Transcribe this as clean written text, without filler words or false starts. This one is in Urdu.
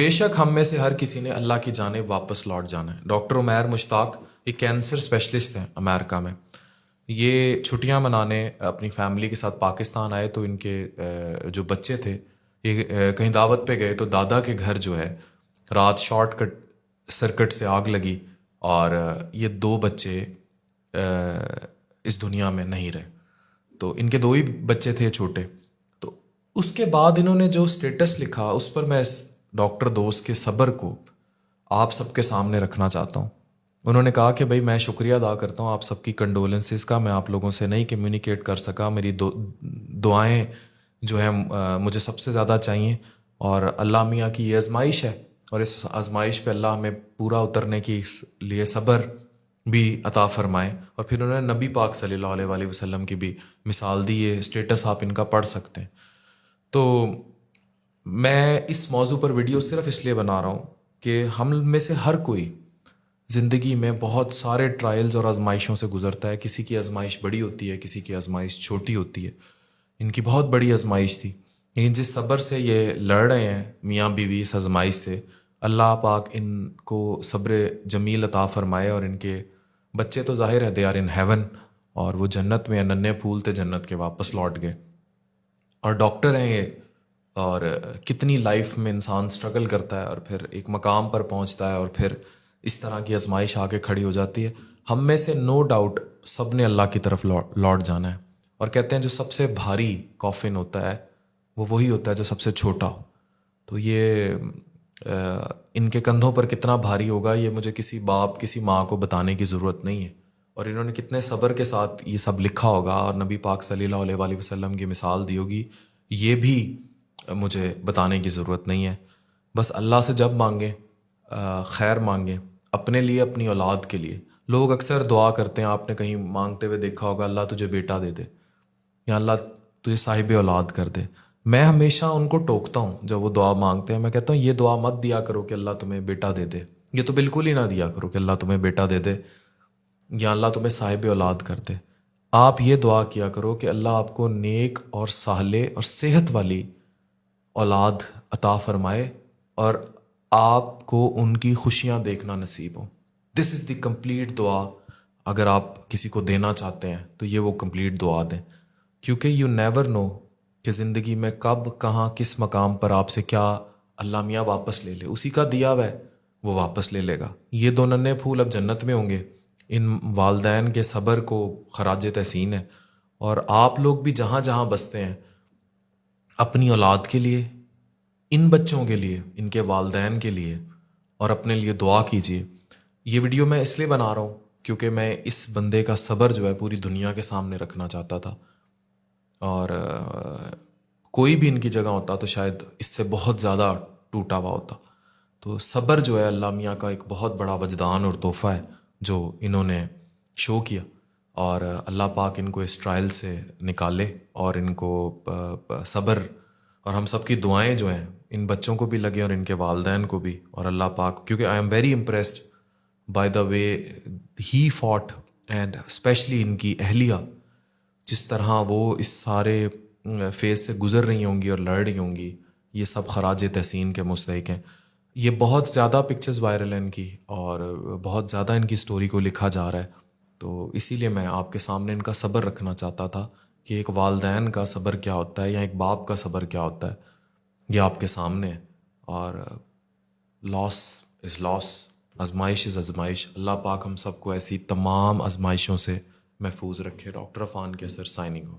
بے شک ہم میں سے ہر کسی نے اللہ کی جانب واپس لوٹ جانا ہے۔ ڈاکٹر عمیر مشتاق ایک کینسر اسپیشلسٹ ہیں امریکہ میں۔ یہ چھٹیاں منانے اپنی فیملی کے ساتھ پاکستان آئے تو ان کے جو بچے تھے یہ کہیں دعوت پہ گئے تو دادا کے گھر جو ہے رات شارٹ کٹ سرکٹ سے آگ لگی اور یہ دو بچے اس دنیا میں نہیں رہے۔ تو ان کے دو ہی بچے تھے چھوٹے۔ تو اس کے بعد انہوں نے جو سٹیٹس لکھا اس پر میں اس ڈاکٹر دوست کے صبر کو آپ سب کے سامنے رکھنا چاہتا ہوں۔ انہوں نے کہا کہ بھائی میں شکریہ ادا کرتا ہوں آپ سب کی کنڈولنسز کا، میں آپ لوگوں سے نہیں کمیونیکیٹ کر سکا، میری دعائیں جو ہیں مجھے سب سے زیادہ چاہیے، اور اللہ میاں کی یہ آزمائش ہے اور اس آزمائش پہ اللہ ہمیں پورا اترنے کے لیے صبر بھی عطا فرمائے۔ اور پھر انہوں نے نبی پاک صلی اللہ علیہ وآلہ وسلم کی بھی مثال دی، یہ اسٹیٹس آپ ان کا پڑھ سکتے ہیں۔ تو میں اس موضوع پر ویڈیو صرف اس لیے بنا رہا ہوں کہ ہم میں سے ہر کوئی زندگی میں بہت سارے ٹرائلز اور آزمائشوں سے گزرتا ہے۔ کسی کی آزمائش بڑی ہوتی ہے، کسی کی آزمائش چھوٹی ہوتی ہے۔ ان کی بہت بڑی آزمائش تھی، لیکن جس صبر سے یہ لڑ رہے ہیں میاں بیوی اس آزمائش سے، اللہ پاک ان کو صبر جمیل عطا فرمائے، اور ان کے بچے تو ظاہر ہے دے آر ان ہیون، اور وہ جنت میں ننھے پھول تھے جنت کے، واپس لوٹ گئے اور ڈاکٹر ہیں یہ۔ اور کتنی لائف میں انسان سٹرگل کرتا ہے اور پھر ایک مقام پر پہنچتا ہے اور پھر اس طرح کی آزمائش آ کے کھڑی ہو جاتی ہے۔ ہم میں سے نو ڈاؤٹ سب نے اللہ کی طرف لوٹ جانا ہے، اور کہتے ہیں جو سب سے بھاری کافن ہوتا ہے وہ وہی ہوتا ہے جو سب سے چھوٹا ہو۔ تو یہ ان کے کندھوں پر کتنا بھاری ہوگا یہ مجھے کسی باپ کسی ماں کو بتانے کی ضرورت نہیں ہے، اور انہوں نے کتنے صبر کے ساتھ یہ سب لکھا ہوگا اور نبی پاک صلی اللہ علیہ وآلہ وسلم کی مثال دی ہوگی، یہ بھی مجھے بتانے کی ضرورت نہیں ہے۔ بس اللہ سے جب مانگیں خیر مانگیں اپنے لیے، اپنی اولاد کے لیے۔ لوگ اکثر دعا کرتے ہیں، آپ نے کہیں مانگتے ہوئے دیکھا ہوگا اللہ تجھے بیٹا دے دے یا اللہ تجھے صاحب اولاد کر دے۔ میں ہمیشہ ان کو ٹوکتا ہوں جب وہ دعا مانگتے ہیں، میں کہتا ہوں یہ دعا مت دیا کرو کہ اللہ تمہیں بیٹا دے دے، یہ تو بالکل ہی نہ دیا کرو کہ اللہ تمہیں بیٹا دے دے یا اللہ تمہیں صاحب اولاد کر دے۔ آپ یہ دعا کیا کرو کہ اللہ آپ کو نیک اور صالح اور صحت والی اولاد عطا فرمائے اور آپ کو ان کی خوشیاں دیکھنا نصیب ہو۔ دس از دی کمپلیٹ دعا۔ اگر آپ کسی کو دینا چاہتے ہیں تو یہ وہ کمپلیٹ دعا دیں، کیونکہ یو نیور نو کہ زندگی میں کب کہاں کس مقام پر آپ سے کیا اللہ میاں واپس لے لے۔ اسی کا دیا ہوا ہے وہ واپس لے لے گا۔ یہ دو ننھے پھول اب جنت میں ہوں گے۔ ان والدین کے صبر کو خراج تحسین ہے، اور آپ لوگ بھی جہاں جہاں بستے ہیں اپنی اولاد کے لیے، ان بچوں کے لیے، ان کے والدین کے لیے اور اپنے لیے دعا کیجیے۔ یہ ویڈیو میں اس لیے بنا رہا ہوں کیونکہ میں اس بندے کا صبر جو ہے پوری دنیا کے سامنے رکھنا چاہتا تھا، اور کوئی بھی ان کی جگہ ہوتا تو شاید اس سے بہت زیادہ ٹوٹا ہوا ہوتا۔ تو صبر جو ہے اللہ میاں کا ایک بہت بڑا وجدان اور تحفہ ہے جو انہوں نے شو کیا، اور اللہ پاک ان کو اس ٹرائل سے نکالے اور ان کو صبر، اور ہم سب کی دعائیں جو ہیں ان بچوں کو بھی لگے اور ان کے والدین کو بھی، اور اللہ پاک، کیونکہ I am very impressed by the way he fought, and especially ان کی اہلیہ جس طرح وہ اس سارے فیز سے گزر رہی ہوں گی اور لڑ رہی ہوں گی، یہ سب خراج تحسین کے مستحق ہیں۔ یہ بہت زیادہ پکچرز وائرل ہیں ان کی، اور بہت زیادہ ان کی سٹوری کو لکھا جا رہا ہے، تو اسی لیے میں آپ کے سامنے ان کا صبر رکھنا چاہتا تھا کہ ایک والدین کا صبر کیا ہوتا ہے یا ایک باپ کا صبر کیا ہوتا ہے، یہ آپ کے سامنے ہے۔ اور لاس از لاس، آزمائش از آزمائش۔ اللہ پاک ہم سب کو ایسی تمام آزمائشوں سے محفوظ رکھے۔ ڈاکٹر عفان کیسر، سائننگ آف۔